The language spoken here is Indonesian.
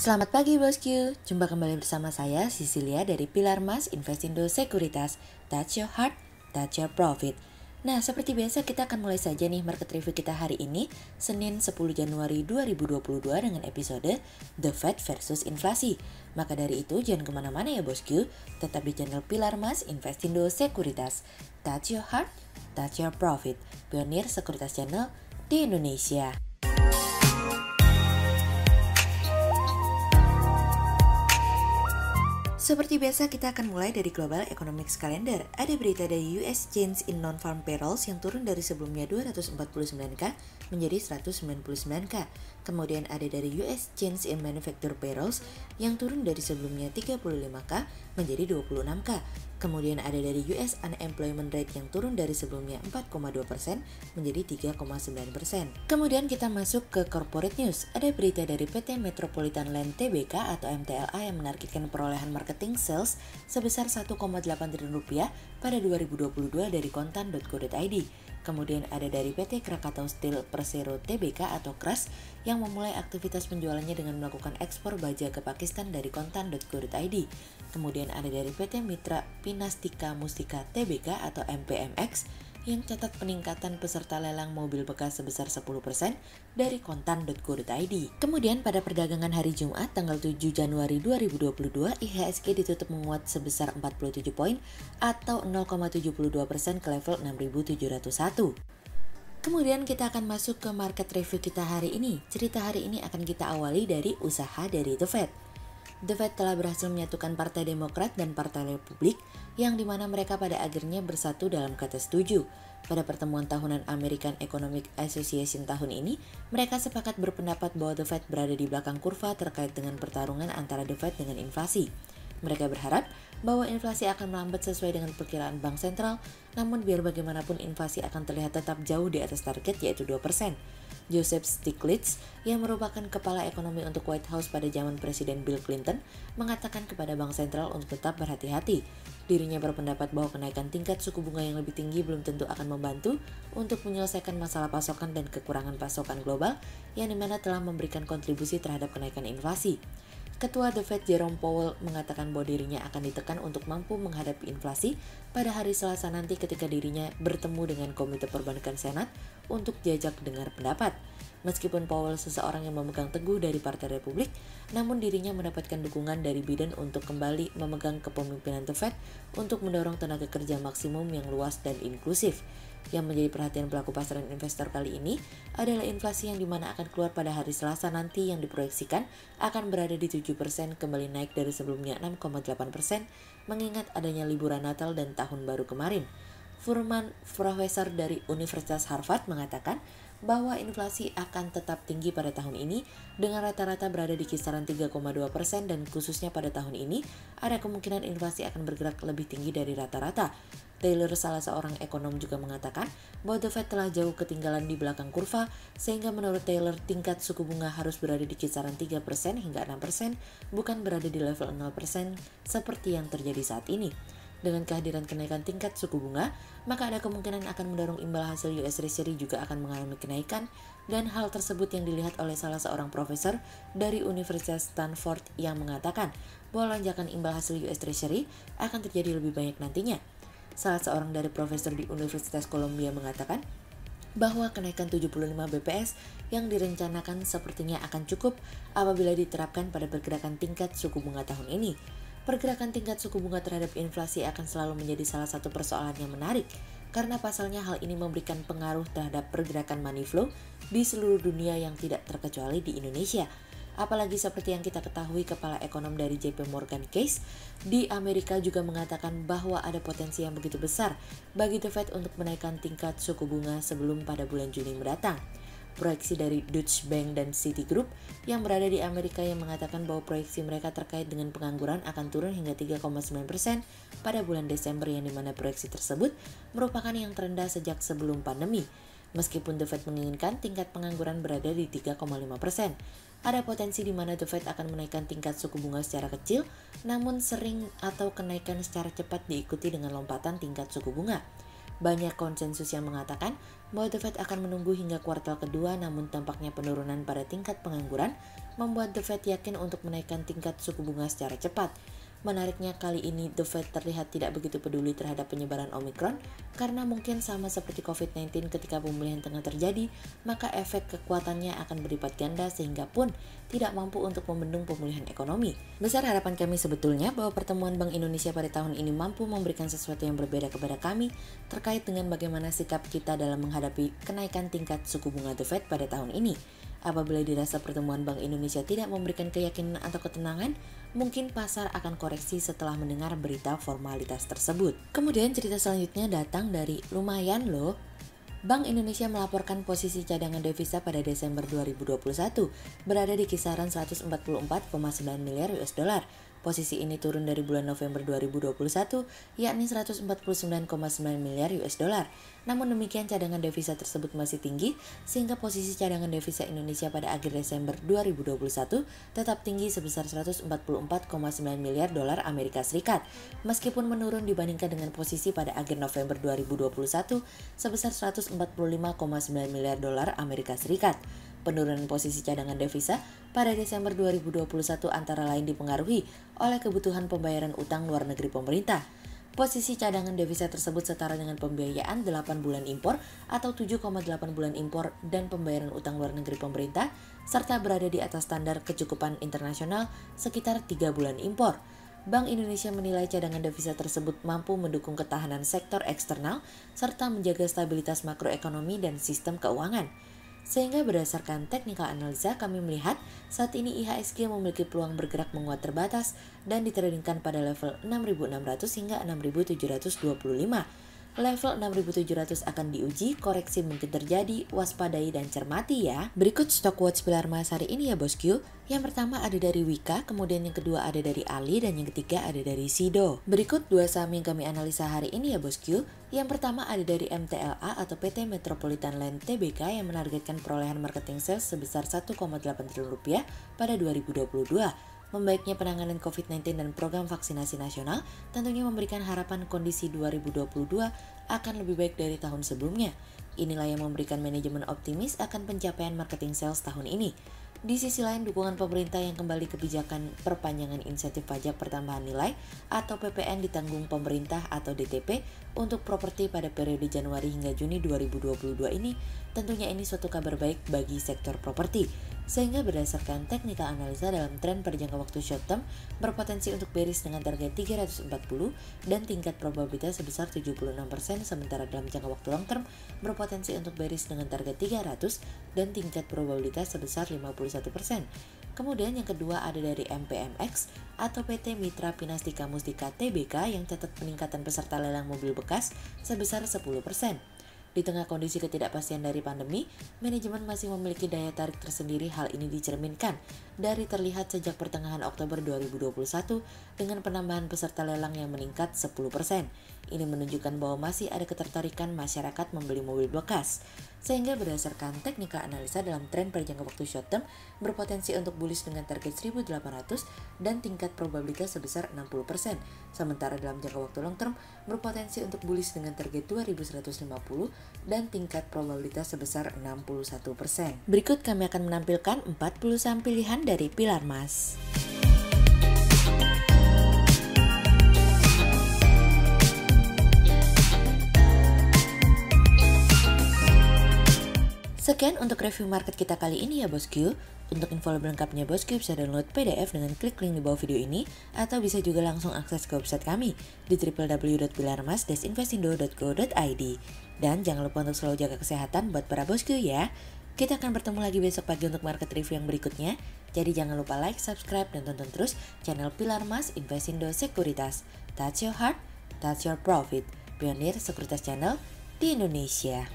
Selamat pagi bosku, jumpa kembali bersama saya Cecilia dari Pilar Mas Investindo Sekuritas. Touch your heart, touch your profit. Nah, seperti biasa kita akan mulai saja nih market review kita hari ini, Senin 10 Januari 2022 dengan episode The Fed versus Inflasi. Maka dari itu jangan kemana-mana ya bosku, tetap di channel Pilar Mas Investindo Sekuritas. Touch your heart, touch your profit. Pionir Sekuritas Channel di Indonesia. Seperti biasa kita akan mulai dari Global Economics Calendar. Ada berita dari US Change in Non-Farm Payrolls yang turun dari sebelumnya 249K menjadi 199K. Kemudian ada dari US Change in Manufacturer Payrolls yang turun dari sebelumnya 35K menjadi 26K. Kemudian ada dari US Unemployment Rate yang turun dari sebelumnya 4,2% menjadi 3,9%. Kemudian kita masuk ke Corporate News. Ada berita dari PT Metropolitan Land Tbk atau MTLA yang menargetkan perolehan marketing sales sebesar 1,8 triliun rupiah pada 2022 dari kontan.co.id. Kemudian ada dari PT Krakatau Steel Persero Tbk atau KRAS yang memulai aktivitas penjualannya dengan melakukan ekspor baja ke Pakistan dari kontan.co.id. Kemudian ada dari PT Mitra Pinastika Mustika Tbk atau MPMX yang catat peningkatan peserta lelang mobil bekas sebesar 10% dari kontan.co.id. Kemudian pada perdagangan hari Jumat tanggal 7 Januari 2022, IHSG ditutup menguat sebesar 47 poin atau 0,72% ke level 6.701. Kemudian kita akan masuk ke market review kita hari ini. Cerita hari ini akan kita awali dari usaha dari The Fed. The Fed telah berhasil menyatukan Partai Demokrat dan Partai Republik yang dimana mereka pada akhirnya bersatu dalam kata setuju. Pada pertemuan tahunan American Economic Association tahun ini, mereka sepakat berpendapat bahwa The Fed berada di belakang kurva terkait dengan pertarungan antara The Fed dengan inflasi. Mereka berharap bahwa inflasi akan melambat sesuai dengan perkiraan Bank Sentral, namun biar bagaimanapun inflasi akan terlihat tetap jauh di atas target yaitu 2%. Joseph Stiglitz, yang merupakan kepala ekonomi untuk White House pada zaman Presiden Bill Clinton, mengatakan kepada Bank Sentral untuk tetap berhati-hati. Dirinya berpendapat bahwa kenaikan tingkat suku bunga yang lebih tinggi belum tentu akan membantu untuk menyelesaikan masalah pasokan dan kekurangan pasokan global yang dimana telah memberikan kontribusi terhadap kenaikan inflasi. Ketua The Fed Jerome Powell mengatakan bahwa dirinya akan ditekan untuk mampu menghadapi inflasi pada hari Selasa nanti ketika dirinya bertemu dengan Komite Perbankan Senat untuk diajak dengar pendapat. Meskipun Powell seseorang yang memegang teguh dari Partai Republik, namun dirinya mendapatkan dukungan dari Biden untuk kembali memegang kepemimpinan The Fed untuk mendorong tenaga kerja maksimum yang luas dan inklusif. Yang menjadi perhatian pelaku pasar dan investor kali ini adalah inflasi yang dimana akan keluar pada hari Selasa nanti yang diproyeksikan akan berada di 7% kembali naik dari sebelumnya 6,8% mengingat adanya liburan Natal dan Tahun Baru kemarin. Furman, profesor dari Universitas Harvard, mengatakan bahwa inflasi akan tetap tinggi pada tahun ini dengan rata-rata berada di kisaran 3,2% dan khususnya pada tahun ini ada kemungkinan inflasi akan bergerak lebih tinggi dari rata-rata. Taylor, salah seorang ekonom, juga mengatakan bahwa The Fed telah jauh ketinggalan di belakang kurva sehingga menurut Taylor tingkat suku bunga harus berada di kisaran 3% hingga 6%, bukan berada di level 0% seperti yang terjadi saat ini. Dengan kehadiran kenaikan tingkat suku bunga, maka ada kemungkinan akan mendorong imbal hasil US Treasury juga akan mengalami kenaikan, dan hal tersebut yang dilihat oleh salah seorang profesor dari Universitas Stanford yang mengatakan bahwa lonjakan imbal hasil US Treasury akan terjadi lebih banyak nantinya. Salah seorang dari profesor di Universitas Columbia mengatakan bahwa kenaikan 75 BPS yang direncanakan sepertinya akan cukup apabila diterapkan pada pergerakan tingkat suku bunga tahun ini. Pergerakan tingkat suku bunga terhadap inflasi akan selalu menjadi salah satu persoalan yang menarik, karena pasalnya hal ini memberikan pengaruh terhadap pergerakan money flow di seluruh dunia yang tidak terkecuali di Indonesia. Apalagi seperti yang kita ketahui, kepala ekonom dari JP Morgan Chase di Amerika juga mengatakan bahwa ada potensi yang begitu besar bagi The Fed untuk menaikkan tingkat suku bunga sebelum pada bulan Juni mendatang. Proyeksi dari Deutsche Bank dan Citigroup yang berada di Amerika yang mengatakan bahwa proyeksi mereka terkait dengan pengangguran akan turun hingga 3,9% pada bulan Desember, yang dimana proyeksi tersebut merupakan yang terendah sejak sebelum pandemi. Meskipun The Fed menginginkan tingkat pengangguran berada di 3,5%, ada potensi di mana The Fed akan menaikkan tingkat suku bunga secara kecil, namun sering atau kenaikan secara cepat diikuti dengan lompatan tingkat suku bunga. Banyak konsensus yang mengatakan bahwa The Fed akan menunggu hingga kuartal kedua, namun tampaknya penurunan pada tingkat pengangguran membuat The Fed yakin untuk menaikkan tingkat suku bunga secara cepat. Menariknya, kali ini The Fed terlihat tidak begitu peduli terhadap penyebaran Omicron karena mungkin sama seperti COVID-19 ketika pemulihan tengah terjadi, maka efek kekuatannya akan berlipat ganda sehingga pun tidak mampu untuk membendung pemulihan ekonomi. Besar harapan kami sebetulnya bahwa pertemuan Bank Indonesia pada tahun ini mampu memberikan sesuatu yang berbeda kepada kami terkait dengan bagaimana sikap kita dalam menghadapi kenaikan tingkat suku bunga The Fed pada tahun ini. Apabila dirasa pertemuan Bank Indonesia tidak memberikan keyakinan atau ketenangan, mungkin pasar akan koreksi setelah mendengar berita formalitas tersebut. Kemudian cerita selanjutnya datang dari lumayan loh. Bank Indonesia melaporkan posisi cadangan devisa pada Desember 2021 berada di kisaran 144,9 miliar US dollar. Posisi ini turun dari bulan November 2021, yakni 149,9 miliar US dollar. Namun demikian cadangan devisa tersebut masih tinggi, sehingga posisi cadangan devisa Indonesia pada akhir Desember 2021 tetap tinggi sebesar 144,9 miliar dolar Amerika Serikat, meskipun menurun dibandingkan dengan posisi pada akhir November 2021 sebesar 145,9 miliar dolar Amerika Serikat. Penurunan posisi cadangan devisa pada Desember 2021 antara lain dipengaruhi oleh kebutuhan pembayaran utang luar negeri pemerintah. Posisi cadangan devisa tersebut setara dengan pembiayaan 8 bulan impor atau 7,8 bulan impor dan pembayaran utang luar negeri pemerintah, serta berada di atas standar kecukupan internasional sekitar 3 bulan impor. Bank Indonesia menilai cadangan devisa tersebut mampu mendukung ketahanan sektor eksternal serta menjaga stabilitas makroekonomi dan sistem keuangan. Sehingga berdasarkan technical analisa kami melihat saat ini IHSG memiliki peluang bergerak menguat terbatas dan ditradingkan pada level 6.600 hingga 6.725. Level 6.700 akan diuji, koreksi mungkin terjadi, waspadai dan cermati ya. Berikut stock watch pilar emas hari ini ya bosku. Yang pertama ada dari Wika, kemudian yang kedua ada dari Ali, dan yang ketiga ada dari Sido. Berikut dua saham yang kami analisa hari ini ya bosku. Yang pertama ada dari MTLA atau PT Metropolitan Land Tbk yang menargetkan perolehan marketing sales sebesar 1,8 triliun rupiah pada 2022. Membaiknya penanganan COVID-19 dan program vaksinasi nasional tentunya memberikan harapan kondisi 2022 akan lebih baik dari tahun sebelumnya. Inilah yang memberikan manajemen optimis akan pencapaian marketing sales tahun ini. Di sisi lain, dukungan pemerintah yang kembali kebijakan perpanjangan insentif pajak pertambahan nilai atau PPN ditanggung pemerintah atau DTP untuk properti pada periode Januari hingga Juni 2022 ini, tentunya ini suatu kabar baik bagi sektor properti. Sehingga berdasarkan technical analisa dalam tren pada jangka waktu short term berpotensi untuk bearish dengan target 340 dan tingkat probabilitas sebesar 76%, sementara dalam jangka waktu long term berpotensi untuk bearish dengan target 300 dan tingkat probabilitas sebesar 51%. Kemudian yang kedua ada dari MPMX atau PT Mitra Pinastika Mustika Tbk yang catat peningkatan peserta lelang mobil bekas sebesar 10%. Di tengah kondisi ketidakpastian dari pandemi, manajemen masih memiliki daya tarik tersendiri. Hal ini dicerminkan dari terlihat sejak pertengahan Oktober 2021 dengan penambahan peserta lelang yang meningkat 10%. Ini menunjukkan bahwa masih ada ketertarikan masyarakat membeli mobil bekas. Sehingga berdasarkan technical analisa dalam tren pada jangka waktu short term berpotensi untuk bullish dengan target 1.800 dan tingkat probabilitas sebesar 60%. Sementara dalam jangka waktu long term berpotensi untuk bullish dengan target 2.150 dan tingkat probabilitas sebesar 61%. Berikut kami akan menampilkan 40 saham pilihan dari pilar emas. Sekian untuk review market kita kali ini ya bosku. Untuk info lebih lengkapnya bosku bisa download PDF dengan klik link di bawah video ini atau bisa juga langsung akses ke website kami di www.pilarmas-investindo.co.id. Dan jangan lupa untuk selalu jaga kesehatan buat para bosku ya. Kita akan bertemu lagi besok pagi untuk market review yang berikutnya. Jadi jangan lupa like, subscribe, dan tonton terus channel Pilar Mas Investindo Sekuritas. Touch your heart, touch your profit. Pionir Sekuritas Channel di Indonesia.